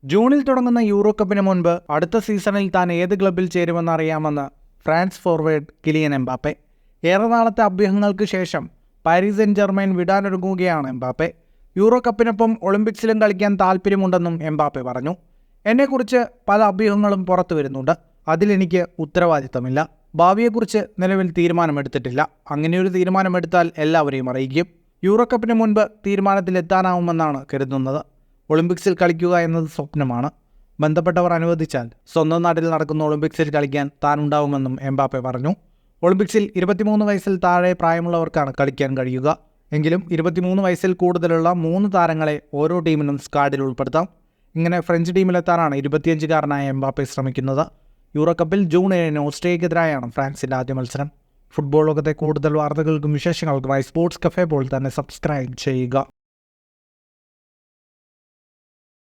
ജൂണിൽ തുടങ്ങുന്ന യൂറോ കപ്പിന് മുൻപ് അടുത്ത സീസണിൽ താൻ ഏത് ക്ലബിൽ ചേരുമെന്ന് അറിയാമെന്ന് ഫ്രാൻസ് ഫോർവേഡ് കിലിയൻ എംബാപ്പെ. ഏറെ നാളത്തെ അഭ്യൂഹങ്ങൾക്ക് ശേഷം പാരീസ് സെന്റ് ജർമ്മൻ വിടാനൊരുങ്ങുകയാണ് എംബാപ്പെ. യൂറോ കപ്പിനൊപ്പം ഒളിമ്പിക്സിലും കളിക്കാൻ താല്പര്യമുണ്ടെന്നും എംബാപ്പെ പറഞ്ഞു. എന്നെക്കുറിച്ച് പല അഭ്യൂഹങ്ങളും പുറത്തു വരുന്നുണ്ട്. അതിലെനിക്ക് ഉത്തരവാദിത്തമില്ല. ഭാവിയെക്കുറിച്ച് നിലവിൽ തീരുമാനമെടുത്തിട്ടില്ല. അങ്ങനെയൊരു തീരുമാനമെടുത്താൽ എല്ലാവരെയും അറിയിക്കും. യൂറോ കപ്പിന് മുൻപ് തീരുമാനത്തിലെത്താനാവുമെന്നാണ് കരുതുന്നത്. ഒളിമ്പിക്സിൽ കളിക്കുക എന്നത് സ്വപ്നമാണ്. ബന്ധപ്പെട്ടവർ അനുവദിച്ചാൽ സ്വന്തം നാട്ടിൽ നടക്കുന്ന ഒളിമ്പിക്സിൽ കളിക്കാൻ താൻ ഉണ്ടാവുമെന്നും എംബാപ്പെ പറഞ്ഞു. ഒളിമ്പിക്സിൽ 23 വയസ്സിൽ താഴെ പ്രായമുള്ളവർക്കാണ് കളിക്കാൻ കഴിയുക. എങ്കിലും 23 വയസ്സിൽ കൂടുതലുള്ള 3 താരങ്ങളെ ഓരോ ടീമിനും സ്ക്വാഡിൽ ഉൾപ്പെടുത്താം. ഇങ്ങനെ ഫ്രഞ്ച് ടീമിലെത്താനാണ് 25-കാരനായ എംബാപ്പെ ശ്രമിക്കുന്നത്. യൂറോ കപ്പിൽ ജൂൺ 7 ഓസ്ട്രിയക്കെതിരായാണ് ഫ്രാൻസിൻ്റെ ആദ്യ മത്സരം. ഫുട്ബോൾ ലോകത്തെ കൂടുതൽ വാർത്തകൾക്കും വിശേഷങ്ങൾക്കുമായി സ്പോർട്സ് കഫേ പോൾ തന്നെ സബ്സ്ക്രൈബ് ചെയ്യുക.